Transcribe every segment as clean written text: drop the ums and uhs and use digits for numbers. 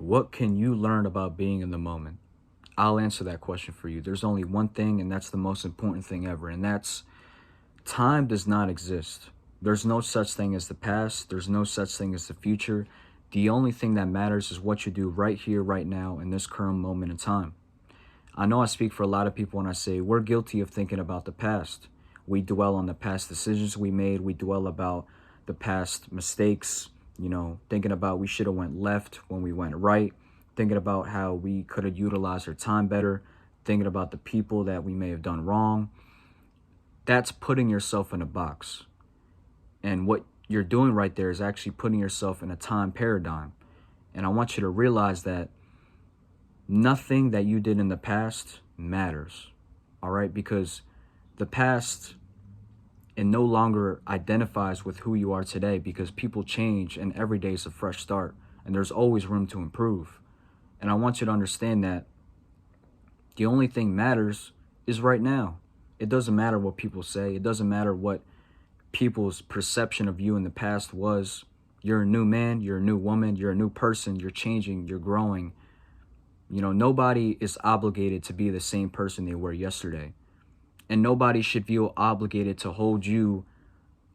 What can you learn about being in the moment? I'll answer that question for you. There's only one thing, and that's the most important thing ever, and that's time does not exist. There's no such thing as the past, there's no such thing as the future. The only thing that matters is what you do right here, right now, in this current moment in time. I know I speak for a lot of people when I say we're guilty of thinking about the past. We dwell on the past decisions we made. We dwell about the past mistakes, thinking about we should have went left when we went right, thinking about how we could have utilized our time better, thinking about the people that we may have done wrong. That's putting yourself in a box. And what you're doing right there is actually putting yourself in a time paradigm. And I want you to realize that nothing that you did in the past matters. All right? Because the past, it no longer identifies with who you are today, because people change and every day is a fresh start and there's always room to improve. And I want you to understand that the only thing matters is right now. It doesn't matter what people say. It doesn't matter what people's perception of you in the past was. You're a new man, you're a new woman, you're a new person, you're changing, you're growing. Nobody is obligated to be the same person they were yesterday. And nobody should feel obligated to hold you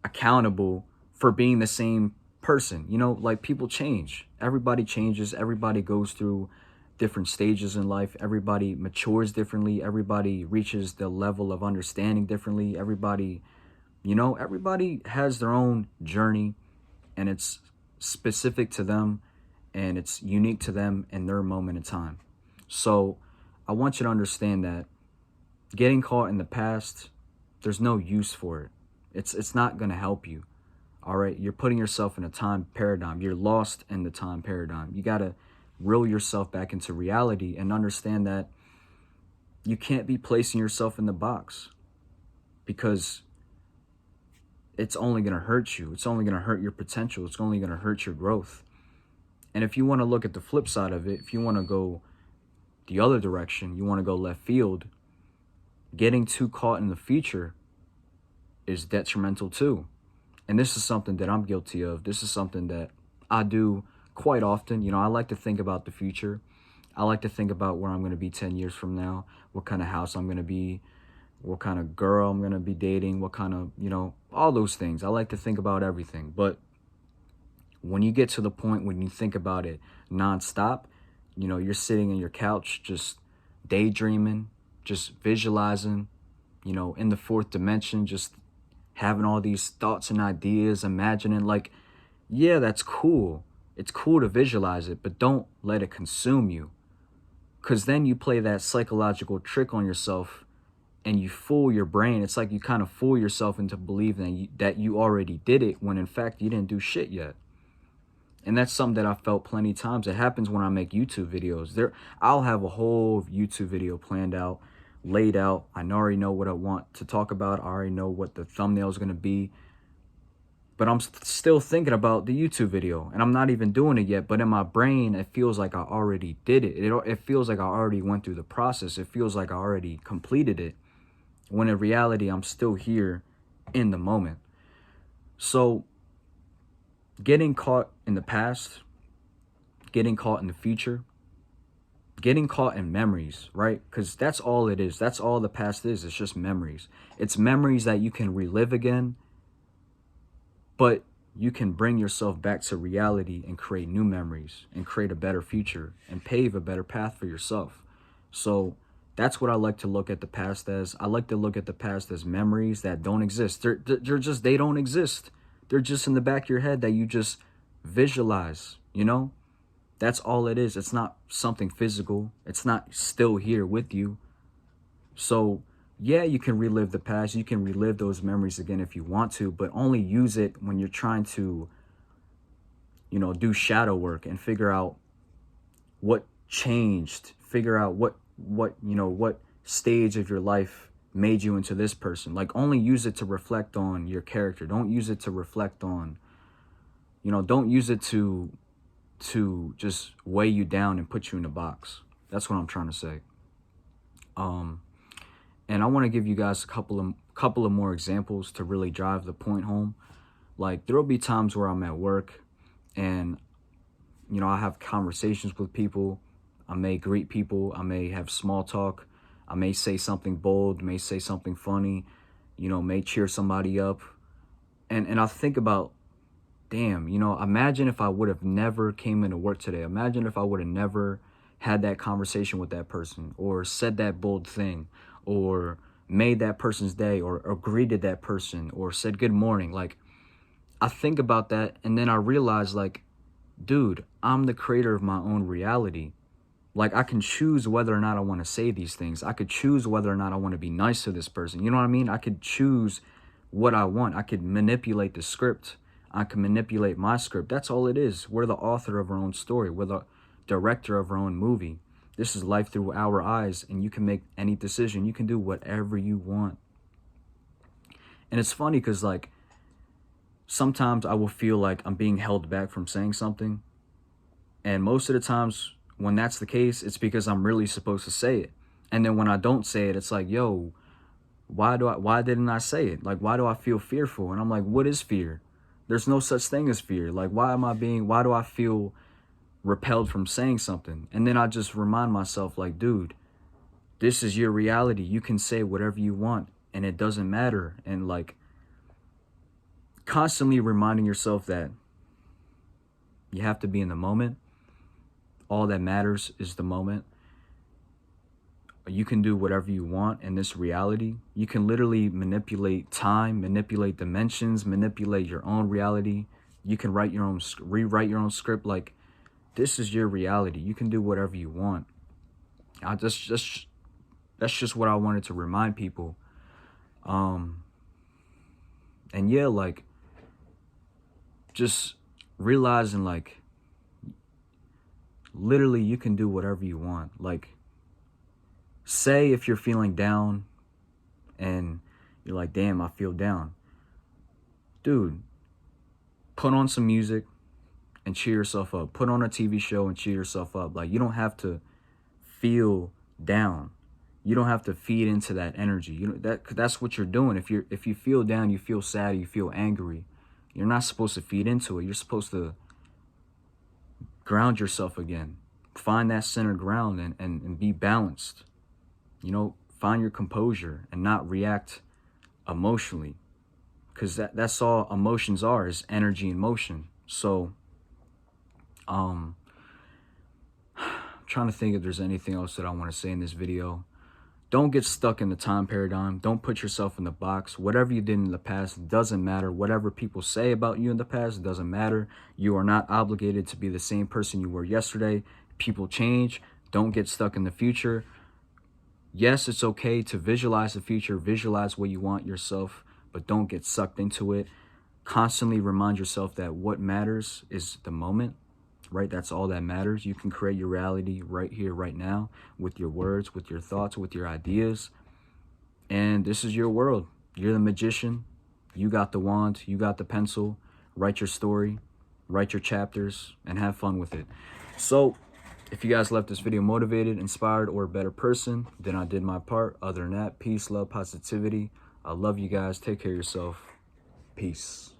accountable for being the same person. Like, people change. Everybody changes. Everybody goes through different stages in life. Everybody matures differently. Everybody reaches the level of understanding differently. Everybody has their own journey, and it's specific to them and it's unique to them in their moment in time. So I want you to understand that getting caught in the past, there's no use for it. It's not going to help you. All right. You're putting yourself in a time paradigm. You're lost in the time paradigm. You got to reel yourself back into reality and understand that you can't be placing yourself in the box, because it's only going to hurt you. It's only going to hurt your potential. It's only going to hurt your growth. And if you want to look at the flip side of it, if you want to go the other direction, you want to go left field, getting too caught in the future is detrimental too. And this is something that I'm guilty of. This is something that I do quite often. I like to think about the future. I like to think about where I'm going to be 10 years from now, what kind of house I'm going to be, what kind of girl I'm going to be dating, what kind of, all those things. I like to think about everything. But when you get to the point when you think about it nonstop, you're sitting in your couch just daydreaming, just visualizing, in the fourth dimension, just having all these thoughts and ideas, imagining, like, yeah, that's cool. It's cool to visualize it, but don't let it consume you. Because then you play that psychological trick on yourself and you fool your brain. It's like you kind of fool yourself into believing that you already did it, when in fact you didn't do shit yet. And that's something that I felt plenty of times. It happens when I make YouTube videos. I'll have a whole YouTube video planned out, laid out. I already know what I want to talk about. I already know what the thumbnail is going to be. But I'm still thinking about the YouTube video, and I'm not even doing it yet. But in my brain, it feels like I already did it. It feels like I already went through the process. It feels like I already completed it, when in reality, I'm still here in the moment. So getting caught in the past, getting caught in the future, getting caught in memories, right? Because that's all it is. That's all the past is. It's just memories. It's memories that you can relive again, but you can bring yourself back to reality and create new memories and create a better future and pave a better path for yourself. So that's what I like to look at the past as. I like to look at the past as memories that don't exist. They don't exist. They're just in the back of your head that you just visualize, That's all it is. It's not something physical. It's not still here with you. So yeah, you can relive the past. You can relive those memories again if you want to, but only use it when you're trying to, do shadow work and figure out what changed, figure out what stage of your life made you into this person. Like, only use it to reflect on your character. Don't use it to reflect on, don't use it to just weigh you down and put you in a box. That's what I'm trying to say. And I want to give you guys a couple of more examples to really drive the point home. Like, there'll be times where I'm at work and You know, I have conversations with people. I may greet people. I may have small talk. I may say something bold, may say something funny, you know, may cheer somebody up. And I think about, damn, you know, imagine if I would have never came into work today. Imagine if I would have never had that conversation with that person, or said that bold thing, or made that person's day, or greeted that person, or said good morning. Like, I think about that, and then I realize, like, dude, I'm the creator of my own reality. Like, I can choose whether or not I want to say these things. I could choose whether or not I want to be nice to this person. You know what I mean? I could choose what I want. I could manipulate the script. I can manipulate my script. That's all it is. We're the author of our own story. We're the director of our own movie. This is life through our eyes, and you can make any decision. You can do whatever you want. And it's funny because, like, sometimes I will feel like I'm being held back from saying something. And most of the times when that's the case, it's because I'm really supposed to say it. And then when I don't say it, it's like, yo, why didn't I say it? Like, why do I feel fearful? And I'm like, what is fear? There's no such thing as fear. Like, why do I feel repelled from saying something? And then I just remind myself, like, dude, this is your reality. You can say whatever you want and it doesn't matter. And, like, constantly reminding yourself that you have to be in the moment. All that matters is the moment. You can do whatever you want in this reality. You can literally manipulate time, manipulate dimensions, manipulate your own reality. You can rewrite your own script. Like, this is your reality. You can do whatever you want. That's just what I wanted to remind people. And yeah, like, just realizing, like, literally you can do whatever you want. Like, say if you're feeling down and you're like, damn, I feel down. Dude, put on some music and cheer yourself up. Put on a TV show and cheer yourself up. Like, you don't have to feel down. You don't have to feed into that energy. You know, that's what you're doing. If you feel down, you feel sad, you feel angry, you're not supposed to feed into it. You're supposed to ground yourself again. Find that center ground and be balanced. You know, find your composure and not react emotionally, because that's all emotions are, is energy and motion. So I'm trying to think if there's anything else that I want to say in this video. Don't get stuck in the time paradigm. Don't put yourself in the box. Whatever you did in the past doesn't matter. Whatever people say about you in the past doesn't matter. You are not obligated to be the same person you were yesterday. People change. Don't get stuck in the future. Yes, it's okay to visualize the future, visualize what you want yourself, but don't get sucked into it. Constantly remind yourself that what matters is the moment, right? That's all that matters. You can create your reality right here, right now, with your words, with your thoughts, with your ideas. And this is your world. You're the magician. You got the wand. You got the pencil. Write your story. Write your chapters and have fun with it. So, if you guys left this video motivated, inspired, or a better person, then I did my part. Other than that, peace, love, positivity. I love you guys. Take care of yourself. Peace.